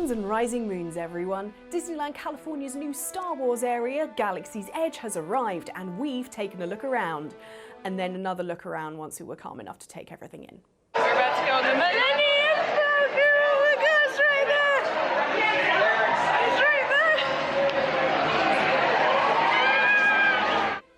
suns and rising moons, everyone. Disneyland California's new Star Wars area, Galaxy's Edge, has arrived, and we've taken a look around. And then another look around once we were calm enough to take everything in. We're about to go on the Millennium Falcon! Oh my gosh, right there! It's right there!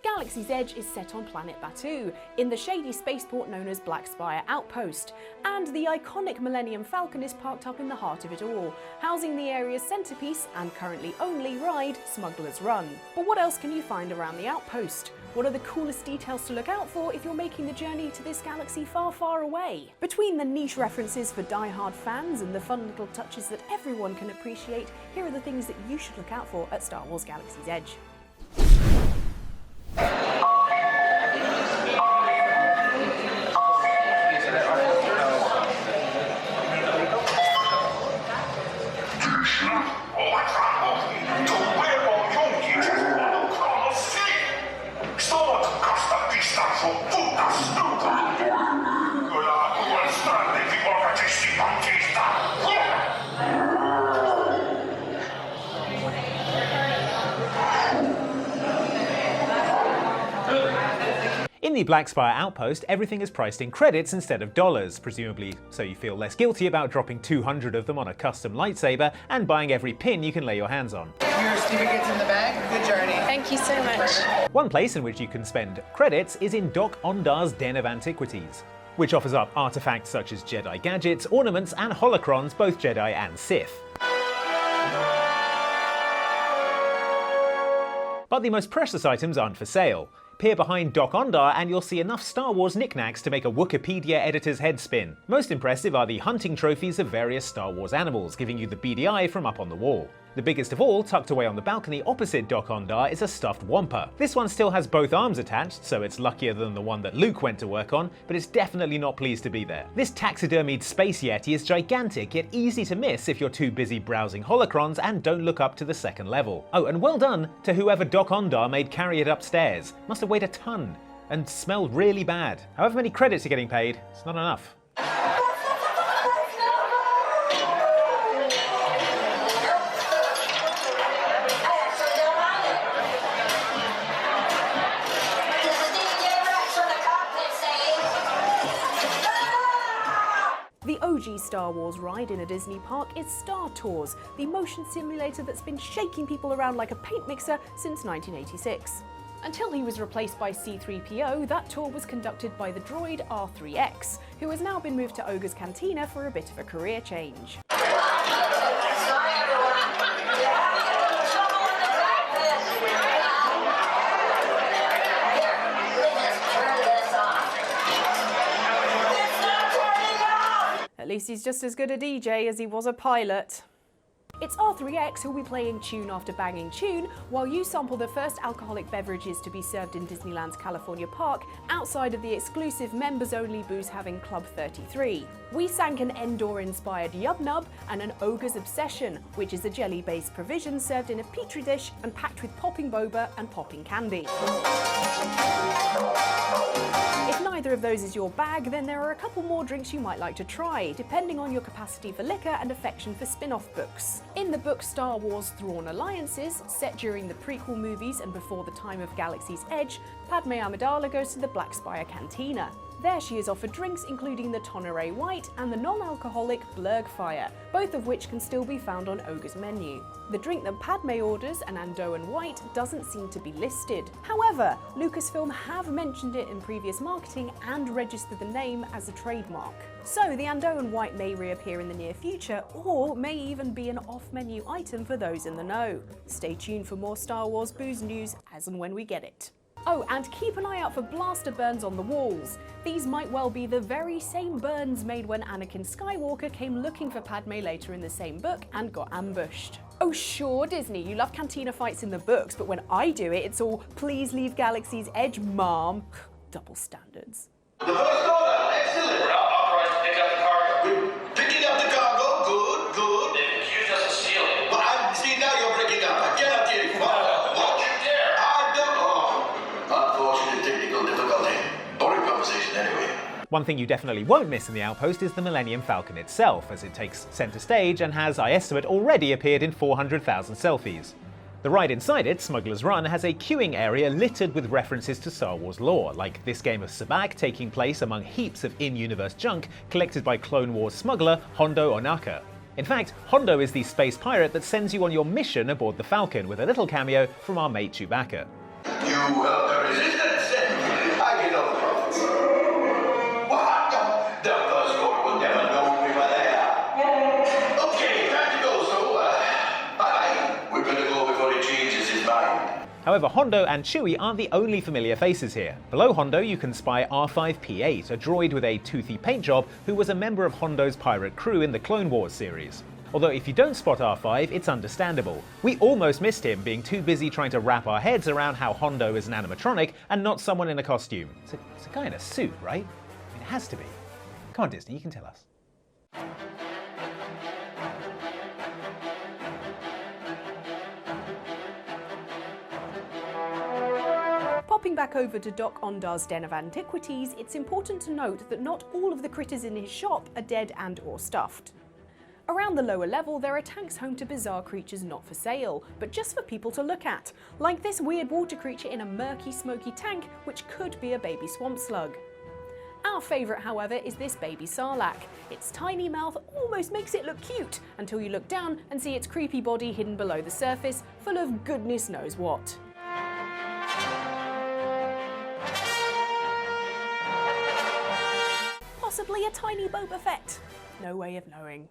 Galaxy's Edge is set on planet Batuu, in the shady spaceport known as Spire Outpost, and the iconic Millennium Falcon is parked up in the heart of it all, housing the area's centerpiece and currently only ride, Smuggler's Run. But what else can you find around the Outpost? What are the coolest details to look out for if you're making the journey to this galaxy far, far away? Between the niche references for die-hard fans and the fun little touches that everyone can appreciate, here are the things that you should look out for at Star Wars Galaxy's Edge. In the Spire Outpost, everything is priced in credits instead of dollars, presumably so you feel less guilty about dropping 200 of them on a custom lightsaber and buying every pin you can lay your hands on. Your certificate's in the bag. Good journey. Thank you so much. One place in which you can spend credits is in Dok-Ondar's Den of Antiquities, which offers up artifacts such as Jedi gadgets, ornaments, and holocrons, both Jedi and Sith. But the most precious items aren't for sale. Peer behind Dok-Ondar and you'll see enough Star Wars knickknacks to make a Wikipedia editor's head spin. Most impressive are the hunting trophies of various Star Wars animals, giving you the beady eye from up on the wall. The biggest of all, tucked away on the balcony opposite Dok-Ondar, is a stuffed Wampa. This one still has both arms attached, so it's luckier than the one that Luke went to work on, but it's definitely not pleased to be there. This taxidermied space yeti is gigantic, yet easy to miss if you're too busy browsing holocrons and don't look up to the second level. Oh, and well done to whoever Dok-Ondar made carry it upstairs. Must have weighed a ton, and smelled really bad. However many credits you're getting paid, it's not enough. The OG Star Wars ride in a Disney park is Star Tours, the motion simulator that's been shaking people around like a paint mixer since 1986. Until he was replaced by C-3PO, that tour was conducted by the droid R3X, who has now been moved to Ogre's Cantina for a bit of a career change. At least he's just as good a DJ as he was a pilot. It's R3X who'll be playing tune after banging tune while you sample the first alcoholic beverages to be served in Disneyland's California park outside of the exclusive members-only booze-having Club 33. We sank an Endor-inspired Yub Nub and an Ogre's Obsession, which is a jelly-based provision served in a petri dish and packed with popping boba and popping candy. If neither of those is your bag, then there are a couple more drinks you might like to try, depending on your capacity for liquor and affection for spin-off books. In the book Star Wars Thrawn Alliances, set during the prequel movies and before the time of Galaxy's Edge, Padme Amidala goes to the Spire Cantina. There she is offered drinks including the Toniray Wine and the non-alcoholic Blurg Fire, both of which can still be found on Ogre's menu. The drink that Padme orders, an Andoan White, doesn't seem to be listed. However, Lucasfilm have mentioned it in previous marketing and registered the name as a trademark. So the Andoan White may reappear in the near future, or may even be an off-menu item for those in the know. Stay tuned for more Star Wars booze news as and when we get it. Oh, and keep an eye out for blaster burns on the walls. These might well be the very same burns made when Anakin Skywalker came looking for Padme later in the same book and got ambushed. Oh sure, Disney, you love cantina fights in the books, but when I do it, it's all, please leave Galaxy's Edge, mom. Double standards. The first order, excellent. We're not authorized to pick up the cargo. We're picking up the cargo, good. They've accused us of stealing. Well, see, now you're breaking up. I cannot hear you. Don't you dare. I don't know. Unfortunate technical difficulty. Boring conversation anyway. One thing you definitely won't miss in the Outpost is the Millennium Falcon itself, as it takes centre stage and has, I estimate, already appeared in 400,000 selfies. The ride inside it, Smuggler's Run, has a queuing area littered with references to Star Wars lore, like this game of Sarlacc taking place among heaps of in-universe junk collected by Clone Wars smuggler Hondo Ohnaka. In fact, Hondo is the space pirate that sends you on your mission aboard the Falcon, with a little cameo from our mate Chewbacca. You help the resistance, and I get no profits. What? The first order will never know me where they are. Okay, time to go, so, bye-bye. We better go before he changes his mind. However, Hondo and Chewie aren't the only familiar faces here. Below Hondo you can spy R5P8, a droid with a toothy paint job who was a member of Hondo's pirate crew in the Clone Wars series. Although if you don't spot R5, it's understandable. We almost missed him, being too busy trying to wrap our heads around how Hondo is an animatronic and not someone in a costume. It's a guy in a suit, right? I mean, it has to be. Come on, Disney, you can tell us. Popping back over to Dok-Ondar's Den of Antiquities, it's important to note that not all of the critters in his shop are dead and or stuffed. Around the lower level, there are tanks home to bizarre creatures not for sale, but just for people to look at, like this weird water creature in a murky, smoky tank, which could be a baby swamp slug. Our favourite, however, is this baby Sarlacc. Its tiny mouth almost makes it look cute, until you look down and see its creepy body hidden below the surface, full of goodness knows what. Possibly a tiny Boba Fett. No way of knowing.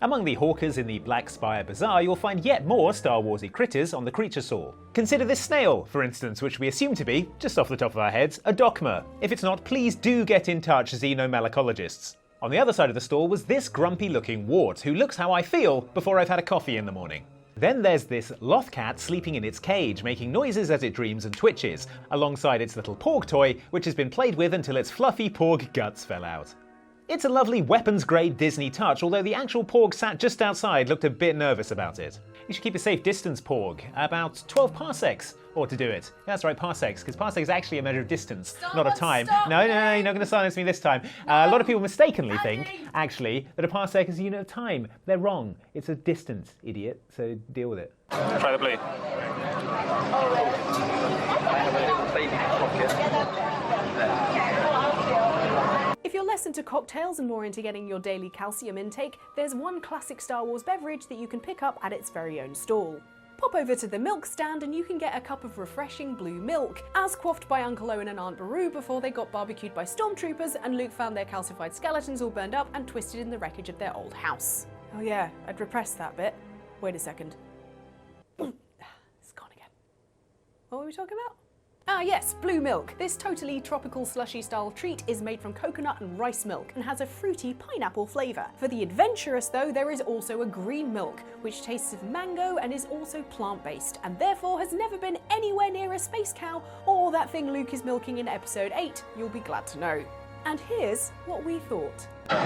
Among the hawkers in the Black Spire Bazaar, you'll find yet more Star Warsy critters on the creature stall. Consider this snail, for instance, which we assume to be, just off the top of our heads, a Dokma. If it's not, please do get in touch, xenomalacologists. On the other side of the stall was this grumpy-looking wart, who looks how I feel before I've had a coffee in the morning. Then there's this loth cat sleeping in its cage, making noises as it dreams and twitches, alongside its little porg toy, which has been played with until its fluffy porg guts fell out. It's a lovely weapons-grade Disney touch, although the actual porg sat just outside looked a bit nervous about it. You should keep a safe distance, porg. About 12 parsecs ought to do it. That's right, parsecs, because parsec is actually a measure of distance, not of time. No, you're not going to silence me this time. A lot of people mistakenly think, actually, that a parsec is a unit of time. They're wrong. It's a distance, idiot, so deal with it. Try the blue. If you're less into cocktails and more into getting your daily calcium intake, there's one classic Star Wars beverage that you can pick up at its very own stall. Pop over to the milk stand and you can get a cup of refreshing blue milk, as quaffed by Uncle Owen and Aunt Beru before they got barbecued by stormtroopers and Luke found their calcified skeletons all burned up and twisted in the wreckage of their old house. Oh yeah, I'd repressed that bit. Wait a second. It's gone again. What were we talking about? Ah yes, blue milk. This totally tropical slushy style treat is made from coconut and rice milk and has a fruity pineapple flavour. For the adventurous though, there is also a green milk, which tastes of mango and is also plant-based, and therefore has never been anywhere near a space cow or that thing Luke is milking in episode 8, you'll be glad to know. And here's what we thought. Yeah.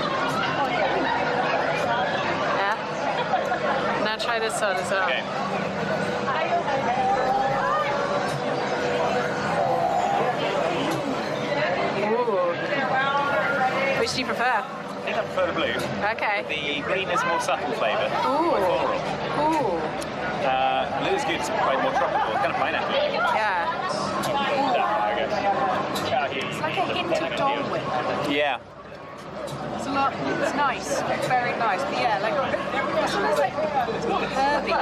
Now try this one as well. Okay. Which do you prefer? I think I prefer the blue. Okay. The green is more subtle flavour. Ooh. Ooh. Blue is good, it's quite more tropical, kind of pineapple. Yeah. I guess. It's like a hint of Dole Whip. Yeah. It's a lot. It's nice. Very nice. But yeah, like it's almost like herby.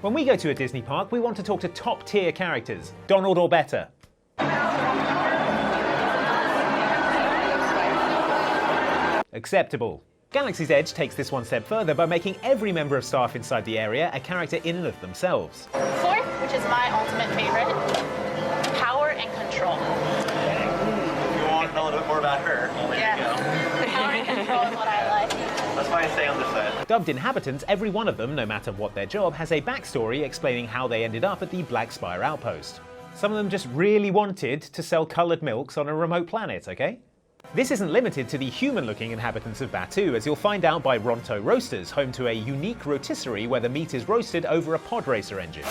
When we go to a Disney park, we want to talk to top-tier characters. Donald or better. Acceptable. Galaxy's Edge takes this one step further by making every member of staff inside the area a character in and of themselves. Fourth, which is my ultimate favorite, power and control. If you want to know a little bit more about her, there you go. Power and control is what I like. That's why I stay on this side. Dubbed inhabitants, every one of them, no matter what their job, has a backstory explaining how they ended up at the Black Spire Outpost. Some of them just really wanted to sell coloured milks on a remote planet, okay? This isn't limited to the human-looking inhabitants of Batuu, as you'll find out by Ronto Roasters, home to a unique rotisserie where the meat is roasted over a pod racer engine.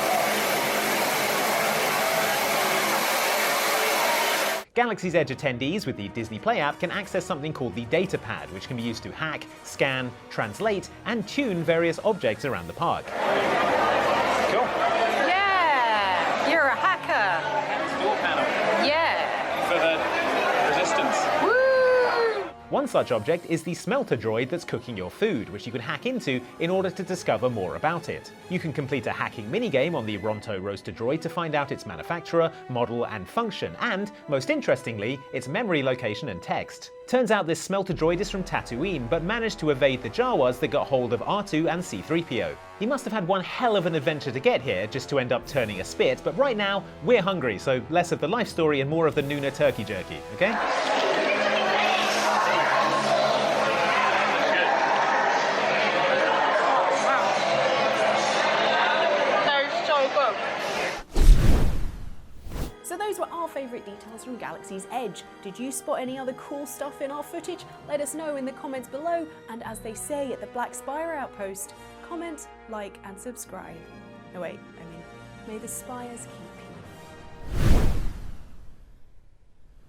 Galaxy's Edge attendees with the Disney Play app can access something called the Data Pad, which can be used to hack, scan, translate, and tune various objects around the park. Cool. Yeah, you're a hacker. Door panel Yeah. for the resistance. Woo! One such object is the smelter droid that's cooking your food, which you can hack into in order to discover more about it. You can complete a hacking minigame on the Ronto Roaster droid to find out its manufacturer, model, and function, and, most interestingly, its memory location and text. Turns out this smelter droid is from Tatooine, but managed to evade the Jawas that got hold of R2 and C-3PO. He must have had one hell of an adventure to get here, just to end up turning a spit, but right now, we're hungry, so less of the life story and more of the Nuna turkey jerky, okay? So those were our favourite details from Galaxy's Edge. Did you spot any other cool stuff in our footage? Let us know in the comments below, and as they say at the Black Spire Outpost, comment, like and subscribe. No wait, I mean, may the spires keep